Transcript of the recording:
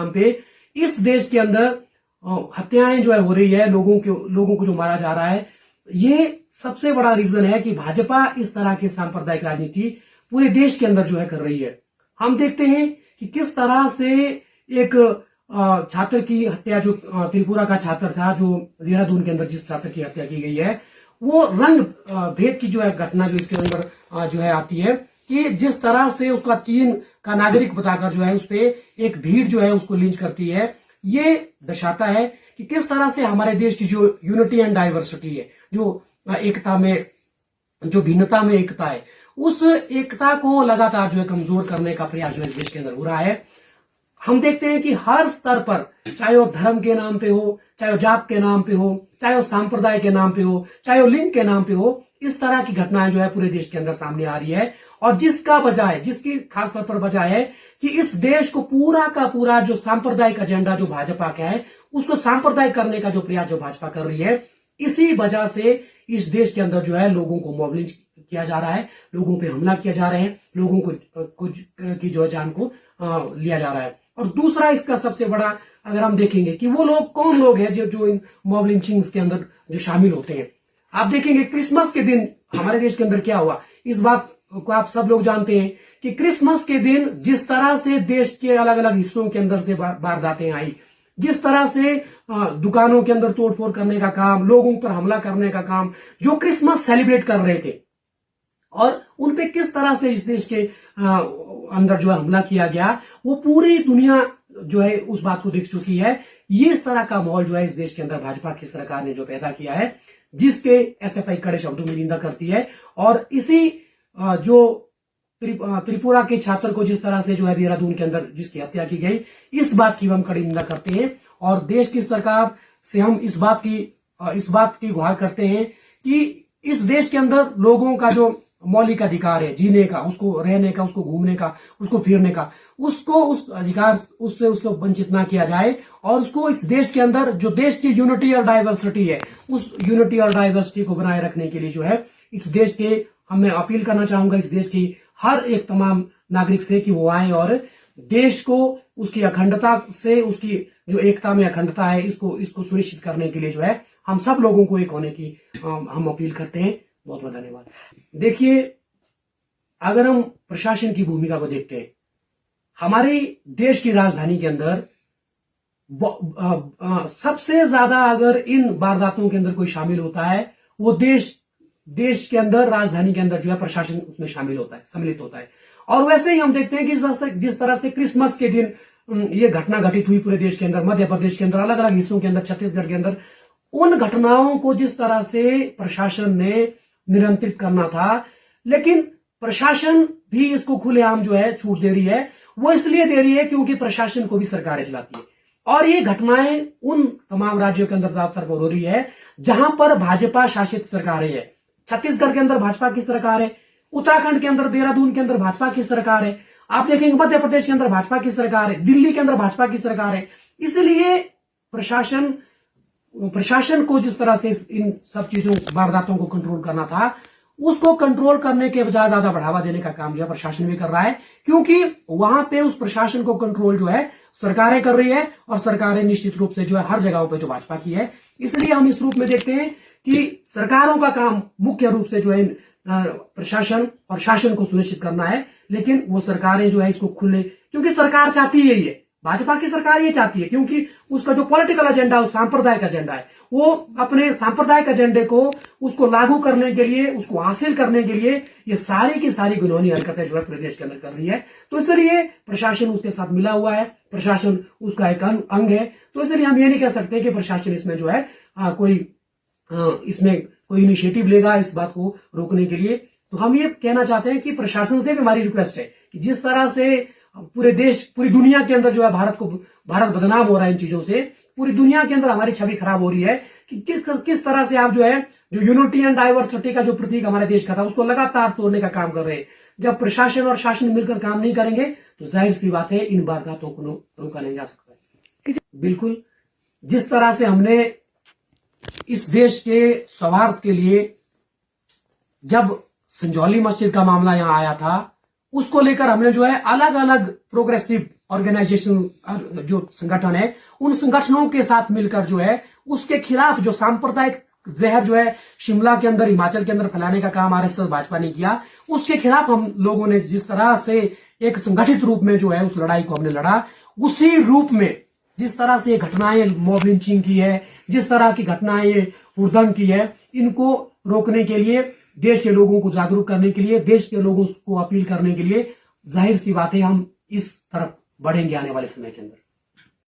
नाम पे इस देश के अंदर हत्याएं जो है हो रही है, लोगों को जो मारा जा रहा है, ये सबसे बड़ा रीजन है कि भाजपा इस तरह की सांप्रदायिक राजनीति पूरे देश के अंदर जो है कर रही है। हम देखते हैं कि किस तरह से एक छात्र की हत्या, जो त्रिपुरा का छात्र था, जो देहरादून के अंदर जिस छात्र की हत्या की गई है, वो रंग भेद की जो है घटना जो इसके अंदर जो है आती है कि जिस तरह से उसका चीन का नागरिक बताकर जो है उस पर एक भीड़ जो है उसको लिंच करती है। ये दर्शाता है कि किस तरह से हमारे देश की जो यूनिटी एंड डाइवर्सिटी है, जो एकता में, जो भिन्नता में एकता है, उस एकता को लगातार जो है कमजोर करने का प्रयास जो है इस देश के अंदर हो रहा है। हम देखते हैं कि हर स्तर पर, चाहे वो धर्म के नाम पे हो, चाहे वो जात के नाम पे हो, चाहे वो सांप्रदाय के नाम पे हो, चाहे वो लिंग के नाम पे हो, इस तरह की घटनाएं जो है पूरे देश के अंदर सामने आ रही है। और जिसकी खास तौर पर वजह है कि इस देश को पूरा का पूरा जो सांप्रदायिक एजेंडा जो भाजपा का है, उसको सांप्रदायिक करने का जो प्रयास जो भाजपा कर रही है, इसी वजह से इस देश के अंदर जो है लोगों को मॉबलिंग किया जा रहा है, लोगों पे हमला किया जा रहा है, लोगों को की जो है जान को लिया जा रहा है। और दूसरा इसका सबसे बड़ा अगर हम देखेंगे कि वो लोग कौन लोग हैं जो इन मॉब लिंचिंग्स के अंदर जो शामिल होते हैं। आप देखेंगे क्रिसमस के दिन हमारे देश के अंदर क्या हुआ, इस बात को आप सब लोग जानते हैं कि क्रिसमस के दिन जिस तरह से देश के अलग अलग हिस्सों के अंदर से वारदातें आई, जिस तरह से दुकानों के अंदर तोड़फोड़ करने का काम, लोगों पर हमला करने का काम, जो क्रिसमस सेलिब्रेट कर रहे थे, और उनपे किस तरह से इस देश के अंदर जो है हमला किया गया, वो पूरी दुनिया जो है उस बात को देख चुकी है। ये इस तरह का माहौल जो है इस देश के अंदर भाजपा की सरकार ने जो पैदा किया है, जिसके एसएफआई कड़े शब्दों में निंदा करती है। और इसी जो त्रिपुरा के छात्र को जिस तरह से जो है देहरादून के अंदर जिसकी हत्या की गई, इस बात की हम कड़ी निंदा करते हैं। और देश की सरकार से हम इस बात की गुहार करते हैं कि इस देश के अंदर लोगों का जो मौलिक अधिकार है, जीने का, उसको रहने का, उसको घूमने का, उसको फिरने का, उसको उस अधिकार उससे उसको वंचित ना किया जाए। और उसको इस देश के अंदर जो देश की यूनिटी और डाइवर्सिटी है, उस यूनिटी और डाइवर्सिटी को बनाए रखने के लिए जो है इस देश के, मैं अपील करना चाहूंगा इस देश की हर एक तमाम नागरिक से कि वो आए और देश को उसकी अखंडता से, उसकी जो एकता में अखंडता है, इसको सुनिश्चित करने के लिए जो है हम सब लोगों को एक होने की हम अपील करते हैं। बहुत बहुत धन्यवाद। देखिए, अगर हम प्रशासन की भूमिका को देखते हैं, हमारे देश की राजधानी के अंदर सबसे ज्यादा अगर इन वारदातों के अंदर कोई शामिल होता है, वो देश के अंदर, राजधानी के अंदर जो है प्रशासन उसमें शामिल होता है, सम्मिलित होता है। और वैसे ही हम देखते हैं कि जिस तरह से क्रिसमस के दिन ये घटना घटित हुई पूरे देश के अंदर, मध्य प्रदेश के अंदर, अलग अलग हिस्सों के अंदर, छत्तीसगढ़ के अंदर, उन घटनाओं को जिस तरह से प्रशासन ने नियंत्रित करना था, लेकिन प्रशासन भी इसको खुलेआम जो है छूट दे रही है। वो इसलिए दे रही है क्योंकि प्रशासन को भी सरकारें चलाती है। और ये घटनाएं उन तमाम राज्यों के अंदर ज्यादातर हो रही है जहां पर भाजपा शासित सरकारें हैं। छत्तीसगढ़ के अंदर भाजपा की सरकार है, उत्तराखंड के अंदर, देहरादून के अंदर भाजपा की सरकार है, आप देखेंगे मध्य प्रदेश के अंदर भाजपा की सरकार है, दिल्ली के अंदर भाजपा की सरकार है। इसलिए प्रशासन को जिस तरह से इन सब चीजों, वारदातों को कंट्रोल करना था, उसको कंट्रोल करने के बजाय ज्यादा बढ़ावा देने का काम जो है प्रशासन भी कर रहा है, क्योंकि वहां पे उस प्रशासन को कंट्रोल जो है सरकारें कर रही है। और सरकारें निश्चित रूप से जो है हर जगहों पे जो भाजपा की है। इसलिए हम इस रूप में देखते हैं कि सरकारों का काम मुख्य रूप से जो है प्रशासन और शासन को सुनिश्चित करना है, लेकिन वो सरकारें जो है इसको खुले, क्योंकि सरकार चाहती है, ये भाजपा की सरकार ये चाहती है, क्योंकि उसका जो पॉलिटिकल एजेंडा है, सांप्रदायिक एजेंडा है, वो अपने सांप्रदायिक एजेंडे को उसको लागू करने के लिए, उसको हासिल करने के लिए ये सारी की सारी घिनौनी हरकतें जो है प्रदेश के अंदर कर रही है। तो इसलिए प्रशासन उसके साथ मिला हुआ है, प्रशासन उसका एक अंग है। तो इसलिए हम ये नहीं कह सकते कि प्रशासन इसमें जो है इसमें कोई इनिशिएटिव लेगा इस बात को रोकने के लिए। तो हम ये कहना चाहते हैं कि प्रशासन से भी हमारी रिक्वेस्ट है कि जिस तरह से पूरे देश, पूरी दुनिया के अंदर जो है भारत बदनाम हो रहा है इन चीजों से, पूरी दुनिया के अंदर हमारी छवि खराब हो रही है कि किस तरह से आप जो है जो यूनिटी एंड डाइवर्सिटी का जो प्रतीक हमारे देश का था, उसको लगातार तोड़ने का काम कर रहे हैं। जब प्रशासन और शासन मिलकर काम नहीं करेंगे तो जाहिर सी बात है इन वारदातों को रोका नहीं जा सकता। बिल्कुल जिस तरह से हमने इस देश के सौहार्द के लिए, जब संजौली मस्जिद का मामला यहां आया था, उसको लेकर हमने जो है अलग अलग प्रोग्रेसिव ऑर्गेनाइजेशन, जो संगठन है, उन संगठनों के साथ मिलकर जो है उसके खिलाफ जो सांप्रदायिक जहर जो है शिमला के अंदर, हिमाचल के अंदर फैलाने का काम आरएसएस भाजपा ने किया, उसके खिलाफ हम लोगों ने जिस तरह से एक संगठित रूप में जो है उस लड़ाई को हमने लड़ा, उसी रूप में जिस तरह से घटनाएं मॉब लिंचिंग की है, जिस तरह की घटनाएं हुड़दंग की है, इनको रोकने के लिए, देश के लोगों को जागरूक करने के लिए, देश के लोगों को अपील करने के लिए जाहिर सी बात है हम इस तरफ बढ़ेंगे आने वाले समय के अंदर।